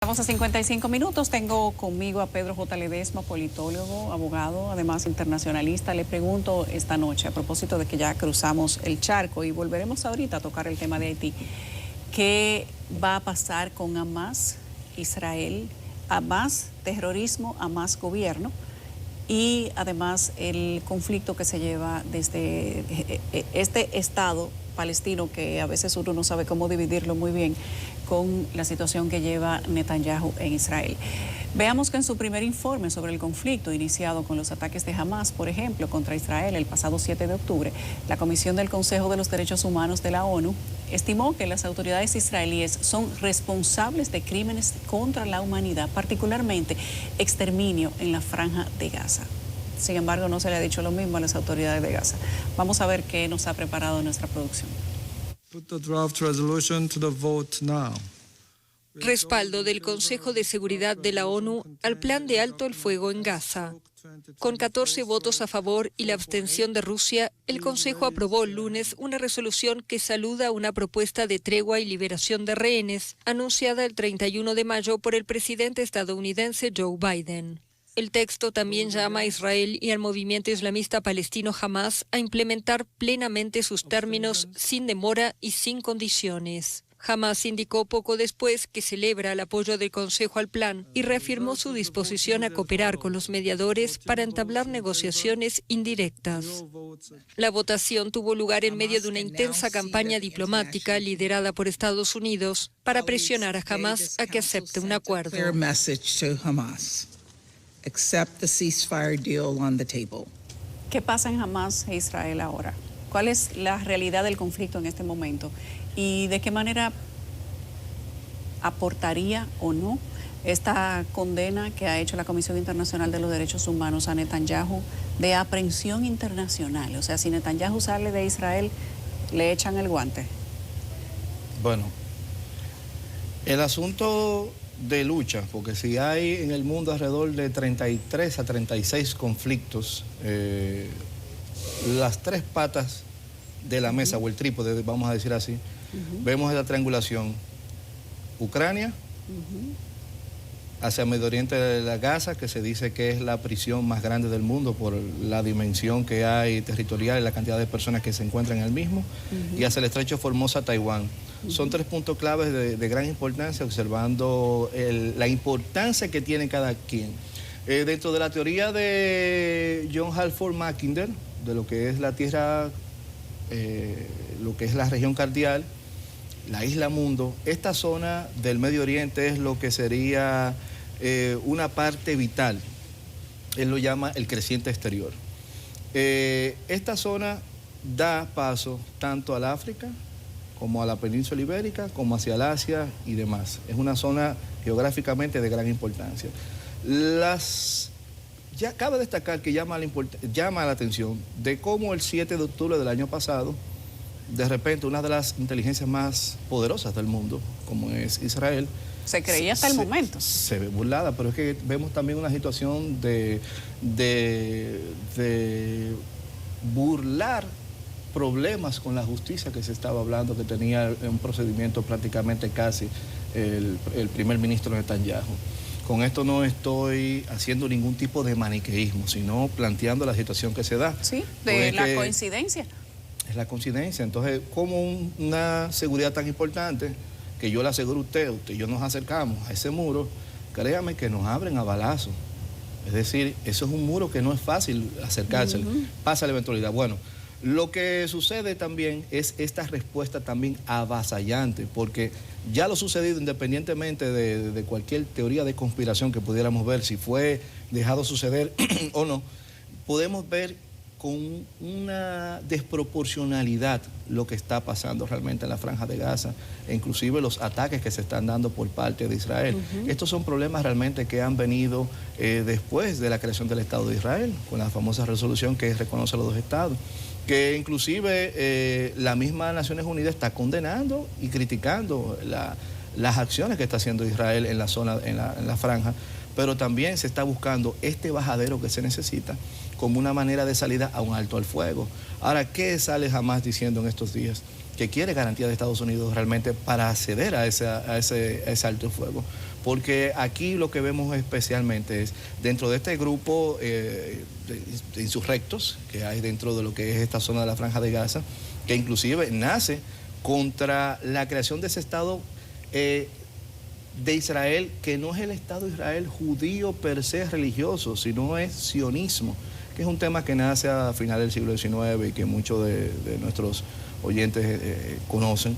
Estamos a 55 minutos. Tengo conmigo a Pedro J. Ledesma, politólogo, abogado, además internacionalista. Le pregunto esta noche, a propósito de que ya cruzamos el charco y volveremos ahorita a tocar el tema de Haití, ¿qué va a pasar con Hamas, Israel, Hamas, terrorismo, Hamas, gobierno? Y además el conflicto que se lleva desde este Estado palestino, que a veces uno no sabe cómo dividirlo muy bien, con la situación que lleva Netanyahu en Israel. Veamos que en su primer informe sobre el conflicto iniciado con los ataques de Hamas, por ejemplo, contra Israel el pasado 7 de octubre, la Comisión del Consejo de los Derechos Humanos de la ONU estimó que las autoridades israelíes son responsables de crímenes contra la humanidad, particularmente exterminio en la Franja de Gaza. Sin embargo, no se le ha dicho lo mismo a las autoridades de Gaza. Vamos a ver qué nos ha preparado nuestra producción. Respaldo del Consejo de Seguridad de la ONU al plan de alto el fuego en Gaza. Con 14 votos a favor y la abstención de Rusia, el Consejo aprobó el lunes una resolución que saluda una propuesta de tregua y liberación de rehenes, anunciada el 31 de mayo por el presidente estadounidense Joe Biden. El texto también llama a Israel y al movimiento islamista palestino Hamas a implementar plenamente sus términos sin demora y sin condiciones. Hamas indicó poco después que celebra el apoyo del Consejo al plan y reafirmó su disposición a cooperar con los mediadores para entablar negociaciones indirectas. La votación tuvo lugar en medio de una intensa campaña diplomática liderada por Estados Unidos para presionar a Hamas a que acepte un acuerdo. ¿Qué pasa en Hamas e Israel ahora? ¿Cuál es la realidad del conflicto en este momento? ¿Y de qué manera aportaría o no esta condena que ha hecho la Comisión Internacional de los Derechos Humanos a Netanyahu de aprehensión internacional? O sea, si Netanyahu sale de Israel, le echan el guante. Bueno, el asunto de lucha, porque si hay en el mundo alrededor de 33 a 36 conflictos, las tres patas de la mesa, o el trípode, vamos a decir así, vemos la triangulación: Ucrania, hacia Medio Oriente de la Gaza, que se dice que es la prisión más grande del mundo por la dimensión que hay territorial y la cantidad de personas que se encuentran en el mismo, y hacia el estrecho de Formosa, Taiwán. Son tres puntos claves de gran importancia, observando la importancia que tiene cada quien. Dentro de la teoría de John Halford Mackinder, de lo que es la tierra, lo que es la región cardial, la isla mundo, esta zona del Medio Oriente es lo que sería una parte vital. Él lo llama el creciente exterior. Esta zona da paso tanto al África como a la península ibérica, como hacia el Asia y demás. Es una zona geográficamente de gran importancia. Ya cabe destacar que llama la atención de cómo el 7 de octubre del año pasado, de repente una de las inteligencias más poderosas del mundo, como es Israel, se creía hasta el momento. Se ve burlada, pero es que vemos también una situación de burlar problemas con la justicia que se estaba hablando, que tenía un procedimiento prácticamente casi el primer ministro Netanyahu. Con esto no estoy haciendo ningún tipo de maniqueísmo, sino planteando la situación que se da. Sí, de la coincidencia. Es la coincidencia. Entonces, como una seguridad tan importante, que yo le aseguro a usted y yo nos acercamos a ese muro, créame que nos abren a balazos. Es decir, eso es un muro que no es fácil acercarse, pasa la eventualidad. Bueno, lo que sucede también es esta respuesta también avasallante, porque ya lo sucedido, independientemente de cualquier teoría de conspiración que pudiéramos ver, si fue dejado suceder o no, podemos ver con una desproporcionalidad lo que está pasando realmente en la Franja de Gaza, e inclusive los ataques que se están dando por parte de Israel. Estos son problemas realmente que han venido después de la creación del Estado de Israel, con la famosa resolución que reconoce a los dos estados, que inclusive la misma Naciones Unidas está condenando y criticando las acciones que está haciendo Israel en la zona, en la franja, pero también se está buscando este bajadero que se necesita como una manera de salida a un alto al fuego. Ahora, ¿qué sale Hamas diciendo en estos días? Que quiere garantía de Estados Unidos realmente para acceder a ese alto al fuego. porque aquí lo que vemos especialmente es, dentro de este grupo de insurrectos que hay dentro de lo que es esta zona de la Franja de Gaza, que inclusive nace contra la creación de ese Estado de Israel, que no es el Estado de Israel judío per se religioso, sino es sionismo, que es un tema que nace a finales del siglo XIX y que muchos de nuestros oyentes conocen,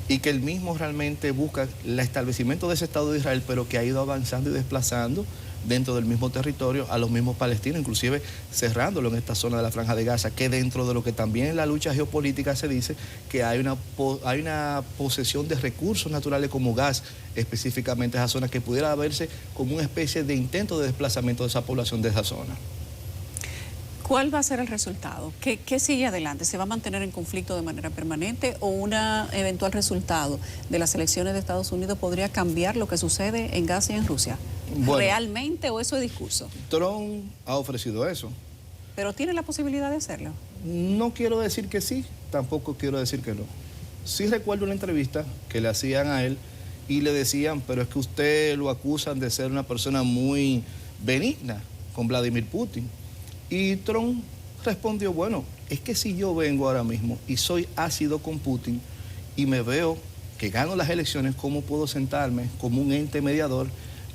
y que él mismo realmente busca el establecimiento de ese Estado de Israel, pero que ha ido avanzando y desplazando dentro del mismo territorio a los mismos palestinos, inclusive cerrándolo en esta zona de la Franja de Gaza, que dentro de lo que también en la lucha geopolítica se dice que hay una posesión de recursos naturales como gas, específicamente esa zona, que pudiera verse como una especie de intento de desplazamiento de esa población de esa zona. ¿Cuál va a ser el resultado? ¿Qué sigue adelante? ¿Se va a mantener en conflicto de manera permanente o un eventual resultado de las elecciones de Estados Unidos podría cambiar lo que sucede en Gaza y en Rusia? Bueno, ¿realmente o eso es discurso? Trump ha ofrecido eso. ¿Pero tiene la posibilidad de hacerlo? No quiero decir que sí, tampoco quiero decir que no. Sí recuerdo una entrevista que le hacían a él y le decían, pero es que usted lo acusan de ser una persona muy benigna con Vladimir Putin. Y Trump respondió, bueno, es que si yo vengo ahora mismo y soy ácido con Putin y me veo que gano las elecciones, ¿cómo puedo sentarme como un ente mediador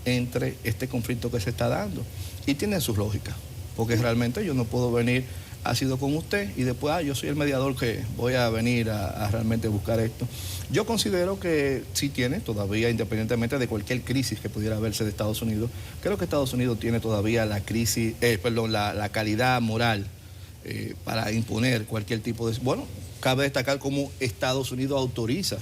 entre este conflicto que se está dando? Y tiene su lógica, porque realmente yo no puedo venir ácido con usted y después, yo soy el mediador que voy a venir a realmente buscar esto. Yo considero que sí tiene todavía, independientemente de cualquier crisis que pudiera haberse de Estados Unidos, creo que Estados Unidos tiene todavía la calidad moral para imponer cualquier tipo de... Bueno, cabe destacar cómo Estados Unidos autoriza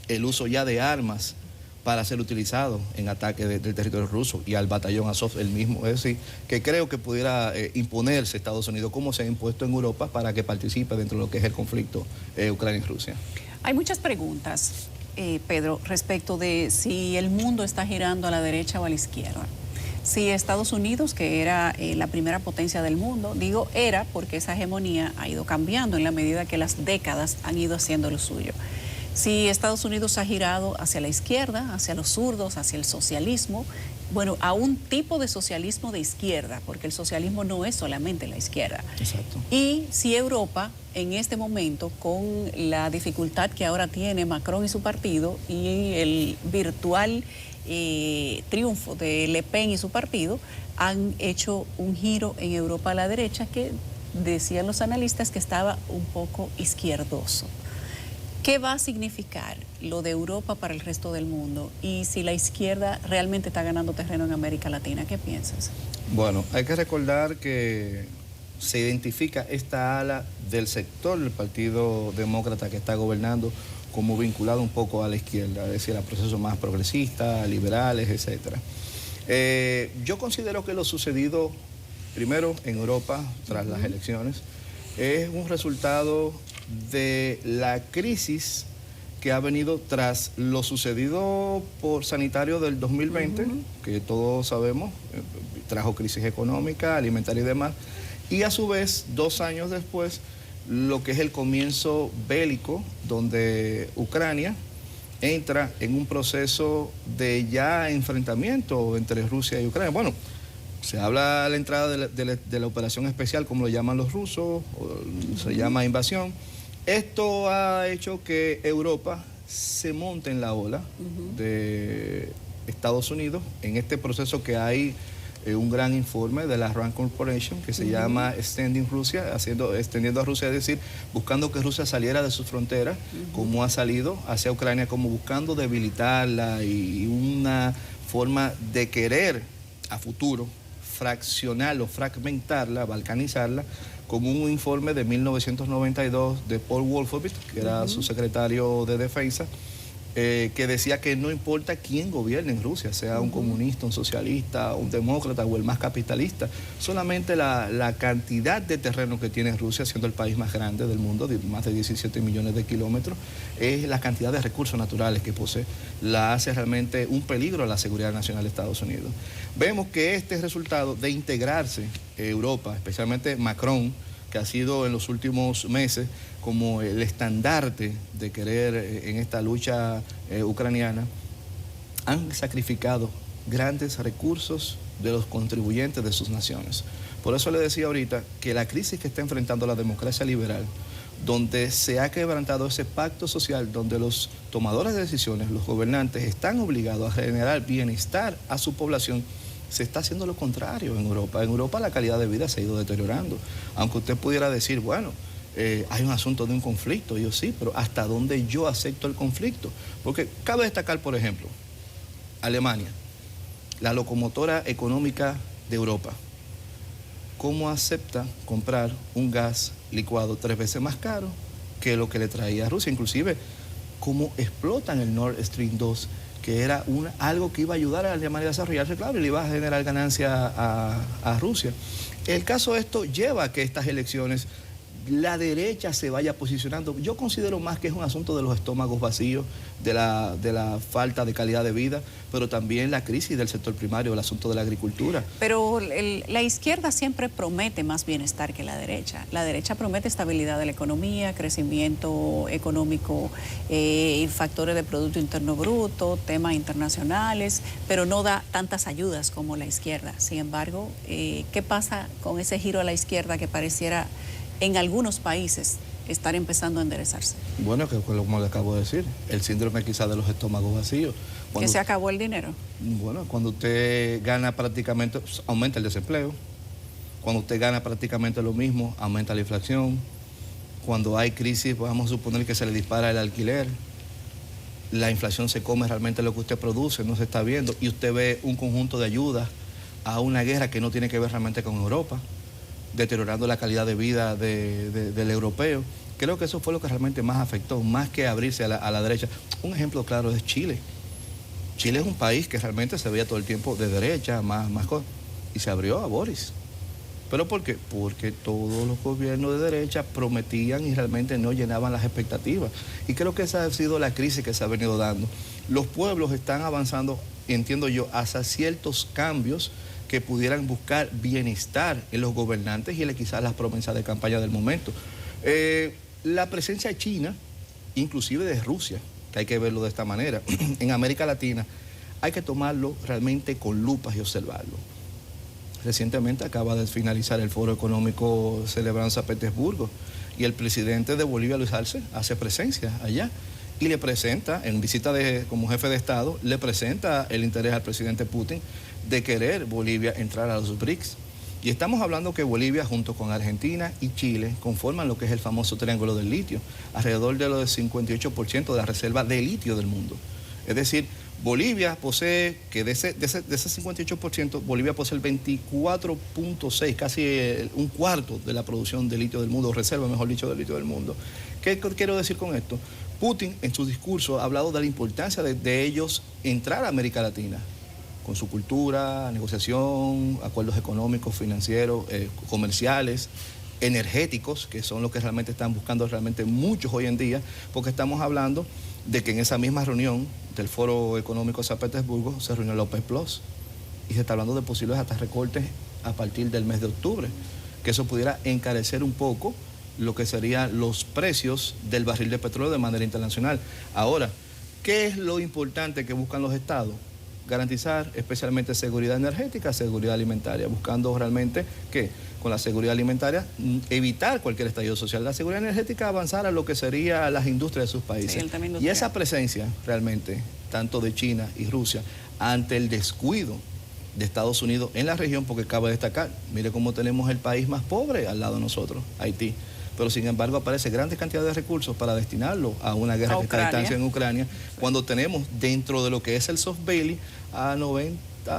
el uso ya de armas para ser utilizado en ataque del territorio ruso y al batallón Azov el mismo. Es decir, que creo que pudiera imponerse Estados Unidos como se ha impuesto en Europa para que participe dentro de lo que es el conflicto Ucrania y Rusia. Hay muchas preguntas, Pedro, respecto de si el mundo está girando a la derecha o a la izquierda. Si Estados Unidos, que era la primera potencia del mundo, digo era porque esa hegemonía ha ido cambiando en la medida que las décadas han ido haciendo lo suyo. Si Estados Unidos ha girado hacia la izquierda, hacia los zurdos, hacia el socialismo, bueno, a un tipo de socialismo de izquierda, porque el socialismo no es solamente la izquierda. Exacto. Y si Europa, en este momento, con la dificultad que ahora tiene Macron y su partido, y el virtual triunfo de Le Pen y su partido, han hecho un giro en Europa a la derecha que decían los analistas que estaba un poco izquierdoso. ¿Qué va a significar lo de Europa para el resto del mundo? Y si la izquierda realmente está ganando terreno en América Latina, ¿qué piensas? Bueno, hay que recordar que se identifica esta ala del sector del Partido Demócrata que está gobernando como vinculado un poco a la izquierda, es decir, a procesos más progresistas, liberales, etc. Yo considero que lo sucedido primero en Europa tras las elecciones es un resultado de la crisis que ha venido tras lo sucedido por sanitario del 2020, que todos sabemos, trajo crisis económica, alimentaria y demás, y a su vez, 2 años después, lo que es el comienzo bélico, donde Ucrania entra en un proceso de ya enfrentamiento entre Rusia y Ucrania. Bueno, se habla de la entrada de la operación especial, como lo llaman los rusos, o se llama invasión. Esto ha hecho que Europa se monte en la ola de Estados Unidos en este proceso que hay un gran informe de la RAND Corporation que se llama Extending Russia, extendiendo a Rusia, es decir, buscando que Rusia saliera de sus fronteras, como ha salido hacia Ucrania, como buscando debilitarla y una forma de querer a futuro fraccionarla o fragmentarla, balcanizarla, como un informe de 1992 de Paul Wolfowitz, que era su secretario de defensa, que decía que no importa quién gobierne en Rusia, sea un comunista, un socialista, un demócrata o el más capitalista, solamente la cantidad de terreno que tiene Rusia, siendo el país más grande del mundo, de más de 17 millones de kilómetros, es la cantidad de recursos naturales que posee, la hace realmente un peligro a la seguridad nacional de Estados Unidos. Vemos que este resultado de integrarse Europa, especialmente Macron, que ha sido en los últimos meses como el estandarte de querer en esta lucha ucraniana, han sacrificado grandes recursos de los contribuyentes de sus naciones. Por eso le decía ahorita que la crisis que está enfrentando la democracia liberal, donde se ha quebrantado ese pacto social, donde los tomadores de decisiones, los gobernantes, están obligados a generar bienestar a su población, se está haciendo lo contrario en Europa. En Europa la calidad de vida se ha ido deteriorando. Aunque usted pudiera decir, bueno, hay un asunto de un conflicto, yo sí, pero ¿hasta dónde yo acepto el conflicto? Porque cabe destacar, por ejemplo, Alemania, la locomotora económica de Europa, ¿cómo acepta comprar un gas licuado 3 veces más caro que lo que le traía a Rusia? Inclusive, ¿cómo explotan el Nord Stream 2, que era algo que iba a ayudar a Alemania a desarrollarse, claro, y le iba a generar ganancia a Rusia? El caso de esto lleva a que estas elecciones la derecha se vaya posicionando. Yo considero más que es un asunto de los estómagos vacíos, de la falta de calidad de vida, pero también la crisis del sector primario, el asunto de la agricultura. Pero la izquierda siempre promete más bienestar que la derecha. La derecha promete estabilidad de la economía, crecimiento económico, factores de Producto Interno Bruto, temas internacionales, pero no da tantas ayudas como la izquierda. Sin embargo, ¿qué pasa con ese giro a la izquierda que pareciera en algunos países estar empezando a enderezarse? Bueno, que como le acabo de decir, el síndrome quizás de los estómagos vacíos. ¿Que se acabó el dinero? Bueno, cuando usted gana prácticamente, aumenta el desempleo. Cuando usted gana prácticamente lo mismo, aumenta la inflación. Cuando hay crisis, pues vamos a suponer que se le dispara el alquiler. La inflación se come realmente lo que usted produce, no se está viendo. Y usted ve un conjunto de ayudas a una guerra que no tiene que ver realmente con Europa, deteriorando la calidad de vida del europeo. Creo que eso fue lo que realmente más afectó, más que abrirse a la derecha. Un ejemplo claro es Chile. Chile es un país que realmente se veía todo el tiempo de derecha, más cosas, y se abrió a Boris. ¿Pero por qué? Porque todos los gobiernos de derecha prometían y realmente no llenaban las expectativas. Y creo que esa ha sido la crisis que se ha venido dando. Los pueblos están avanzando, entiendo yo, hacia ciertos cambios que pudieran buscar bienestar en los gobernantes y quizás las promesas de campaña del momento. La presencia china, inclusive de Rusia, que hay que verlo de esta manera, en América Latina, hay que tomarlo realmente con lupas y observarlo. Recientemente acaba de finalizar el Foro Económico celebrado en San Petersburgo y el presidente de Bolivia, Luis Arce, hace presencia allá y le presenta, en visita como jefe de Estado, le presenta el interés al presidente Putin de querer Bolivia entrar a los BRICS. Y estamos hablando que Bolivia, junto con Argentina y Chile, conforman lo que es el famoso triángulo del litio, alrededor de los 58% de la reserva de litio del mundo. Es decir, Bolivia posee, que de ese 58%, Bolivia posee el 24.6%, casi un cuarto de la producción de litio del mundo, o reserva, mejor dicho, de litio del mundo. ¿Qué quiero decir con esto? Putin, en su discurso, ha hablado de la importancia de ellos entrar a América Latina, con su cultura, negociación, acuerdos económicos, financieros, comerciales, energéticos, que son los que realmente están buscando realmente muchos hoy en día, porque estamos hablando de que en esa misma reunión del Foro Económico de San Petersburgo se reunió la OPEC Plus y se está hablando de posibles hasta recortes a partir del mes de octubre, que eso pudiera encarecer un poco lo que serían los precios del barril de petróleo de manera internacional. Ahora, ¿qué es lo importante que buscan los estados? Garantizar especialmente seguridad energética, seguridad alimentaria, buscando realmente que con la seguridad alimentaria evitar cualquier estallido social. La seguridad energética avanzar a lo que serían las industrias de sus países. Sí, y esa presencia realmente, tanto de China y Rusia, ante el descuido de Estados Unidos en la región, porque cabe destacar, mire cómo tenemos el país más pobre al lado de nosotros, Haití. Pero sin embargo aparece grandes cantidades de recursos para destinarlo a una guerra que está a distancia en Ucrania, cuando tenemos dentro de lo que es el Soft Valley a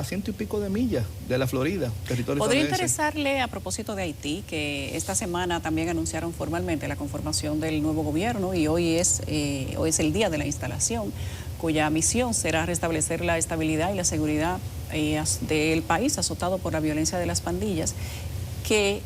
100 y pico de millas de la Florida, territorio ¿Podría estadounidense? interesarle a propósito de Haití, que esta semana también anunciaron formalmente la conformación del nuevo gobierno y hoy es el día de la instalación, cuya misión será restablecer la estabilidad y la seguridad del país azotado por la violencia de las pandillas, que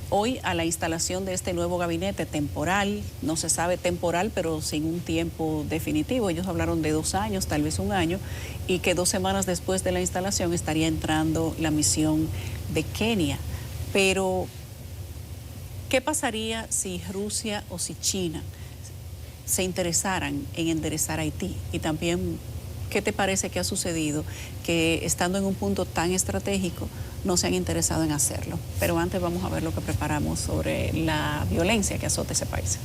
hoy a la instalación de este nuevo gabinete temporal, no se sabe temporal, pero sin un tiempo definitivo. Ellos hablaron de 2 años, tal vez 1 año, y que 2 semanas después de la instalación estaría entrando la misión de Kenia. Pero, ¿qué pasaría si Rusia o si China se interesaran en enderezar Haití? Y también, ¿Qué te parece que ha sucedido? Que estando en un punto tan estratégico no se han interesado en hacerlo. Pero antes vamos a ver lo que preparamos sobre la violencia que azota ese país.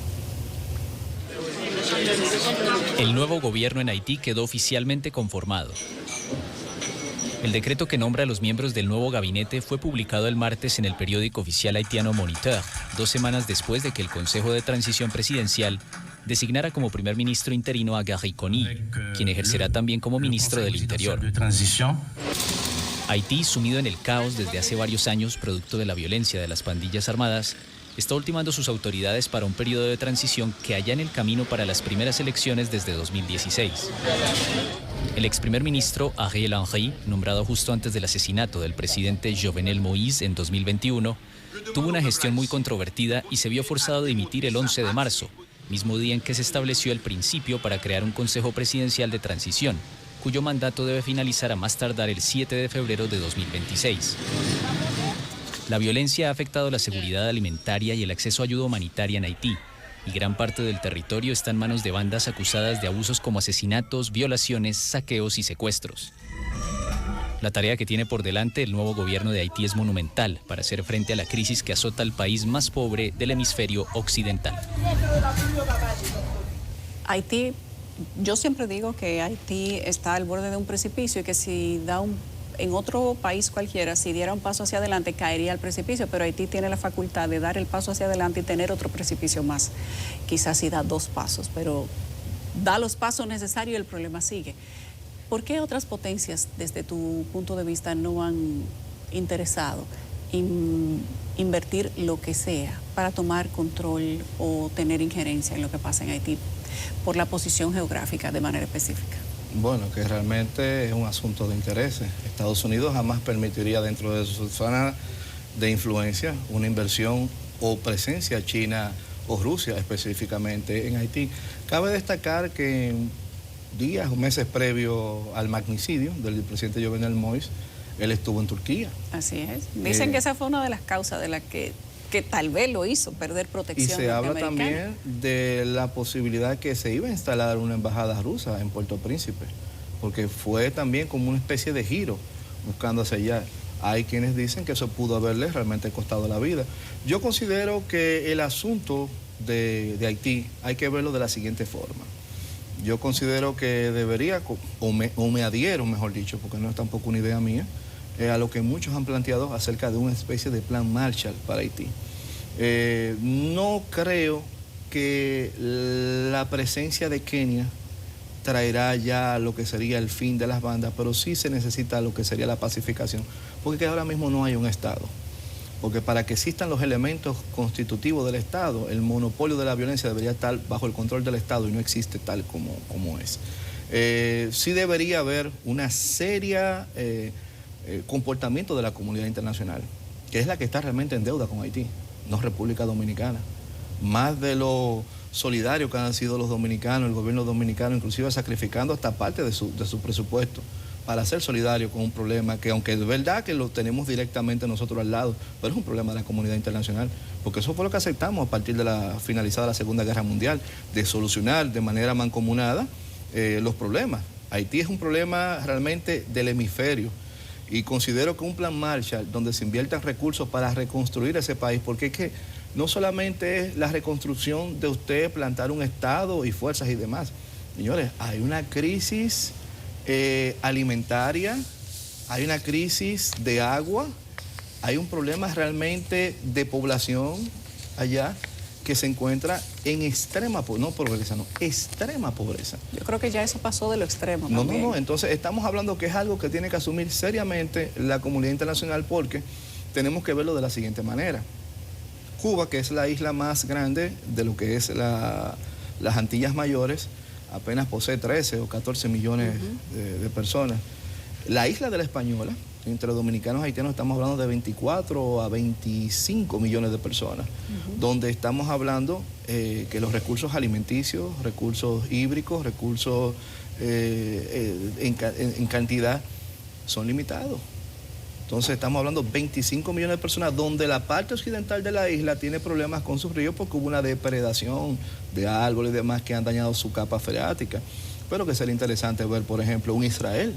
El nuevo gobierno en Haití quedó oficialmente conformado. El decreto que nombra a los miembros del nuevo gabinete fue publicado el martes en el periódico oficial haitiano Moniteur, 2 semanas después de que el Consejo de Transición Presidencial designara como primer ministro interino a Gary Conille, quien ejercerá también como ministro del Interior. Haití, sumido en el caos desde hace varios años, producto de la violencia de las pandillas armadas, está ultimando sus autoridades para un periodo de transición que allana el camino para las primeras elecciones desde 2016. El ex primer ministro Ariel Henry, nombrado justo antes del asesinato del presidente Jovenel Moïse en 2021, tuvo una gestión muy controvertida y se vio forzado a dimitir el 11 de marzo, mismo día en que se estableció el principio para crear un Consejo Presidencial de Transición, cuyo mandato debe finalizar a más tardar el 7 de febrero de 2026. La violencia ha afectado la seguridad alimentaria y el acceso a ayuda humanitaria en Haití, y gran parte del territorio está en manos de bandas acusadas de abusos como asesinatos, violaciones, saqueos y secuestros. La tarea que tiene por delante el nuevo gobierno de Haití es monumental para hacer frente a la crisis que azota al país más pobre del hemisferio occidental. Haití, yo siempre digo que Haití está al borde de un precipicio y que si da en otro país cualquiera, si diera un paso hacia adelante, caería al precipicio, pero Haití tiene la facultad de dar el paso hacia adelante y tener otro precipicio más. Quizás si da 2 pasos, pero da los pasos necesarios y el problema sigue. ¿Por qué otras potencias, desde tu punto de vista, no han interesado en invertir lo que sea para tomar control o tener injerencia en lo que pasa en Haití, por la posición geográfica de manera específica? Bueno, que realmente es un asunto de intereses. Estados Unidos jamás permitiría dentro de su zona de influencia una inversión o presencia china o Rusia específicamente en Haití. Cabe destacar que días o meses previo al magnicidio del presidente Jovenel Moïse, él estuvo en Turquía. Así es. Dicen que esa fue una de las causas de las que tal vez lo hizo perder protección. Y se habla también de la posibilidad que se iba a instalar una embajada rusa en Puerto Príncipe, porque fue también como una especie de giro buscando hacia allá. Hay quienes dicen que eso pudo haberle realmente costado la vida. Yo considero que el asunto de Haití hay que verlo de la siguiente forma. Yo considero que debería, o me adhiero, mejor dicho, porque no es tampoco una idea mía, a lo que muchos han planteado acerca de una especie de plan Marshall para Haití. No creo que la presencia de Kenia traerá ya lo que sería el fin de las bandas, pero sí se necesita lo que sería la pacificación, porque ahora mismo no hay un Estado. Porque para que existan los elementos constitutivos del Estado, el monopolio de la violencia debería estar bajo el control del Estado y no existe tal como es. Sí debería haber una seria comportamiento de la comunidad internacional, que es la que está realmente en deuda con Haití, no República Dominicana. Más de lo solidario que han sido los dominicanos, el gobierno dominicano, inclusive sacrificando hasta parte de su presupuesto para ser solidario con un problema que, aunque es verdad que lo tenemos directamente nosotros al lado, pero es un problema de la comunidad internacional, porque eso fue lo que aceptamos a partir de la finalizada la Segunda Guerra Mundial, de solucionar de manera mancomunada los problemas. Haití es un problema realmente del hemisferio, y considero que un plan Marshall donde se inviertan recursos para reconstruir ese país, porque es que no solamente es la reconstrucción de usted plantar un Estado y fuerzas y demás. Señores, hay una crisis alimentaria, hay una crisis de agua, hay un problema realmente de población allá que se encuentra en extrema pobreza. Yo creo que ya eso pasó de lo extremo. No, entonces estamos hablando que es algo que tiene que asumir seriamente la comunidad internacional, porque tenemos que verlo de la siguiente manera. Cuba, que es la isla más grande de lo que es las Antillas Mayores, apenas posee 13 o 14 millones de personas. La isla de la Española, entre dominicanos y haitianos, estamos hablando de 24 a 25 millones de personas, donde estamos hablando que los recursos alimenticios, recursos hídricos, recursos en cantidad son limitados. Entonces estamos hablando de 25 millones de personas, donde la parte occidental de la isla tiene problemas con sus ríos porque hubo una depredación de árboles y demás que han dañado su capa freática. pero que sería interesante ver, por ejemplo, un Israel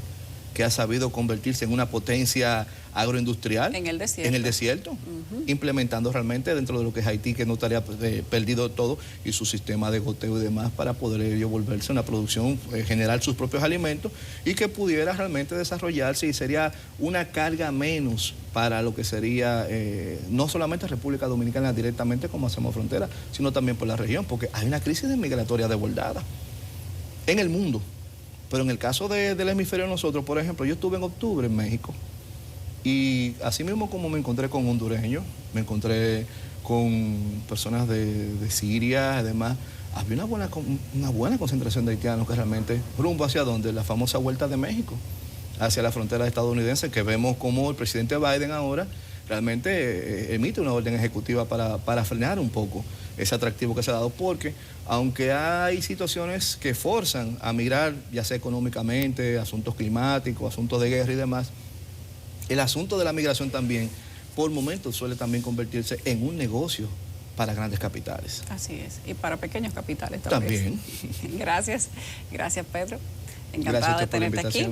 que ha sabido convertirse en una potencia agroindustrial en el desierto, implementando realmente dentro de lo que es Haití, que no estaría perdido todo, y su sistema de goteo y demás para poder ello volverse una producción, generar sus propios alimentos y que pudiera realmente desarrollarse, y sería una carga menos para lo que sería no solamente República Dominicana directamente como hacemos frontera, sino también por la región, porque hay una crisis migratoria desbordada en el mundo. Pero en el caso del hemisferio de nosotros, por ejemplo, yo estuve en octubre en México y así mismo como me encontré con hondureños, me encontré con personas de Siria, además, había una buena concentración de haitianos que realmente rumbo hacia donde la famosa vuelta de México, hacia la frontera estadounidense, que vemos como el presidente Biden ahora realmente emite una orden ejecutiva para frenar un poco ese atractivo que se ha dado, porque aunque hay situaciones que forzan a migrar, ya sea económicamente, asuntos climáticos, asuntos de guerra y demás, el asunto de la migración también, por momentos, suele también convertirse en un negocio para grandes capitales. Así es, y para pequeños capitales también. También. Gracias Pedro. Encantada de tenerte aquí.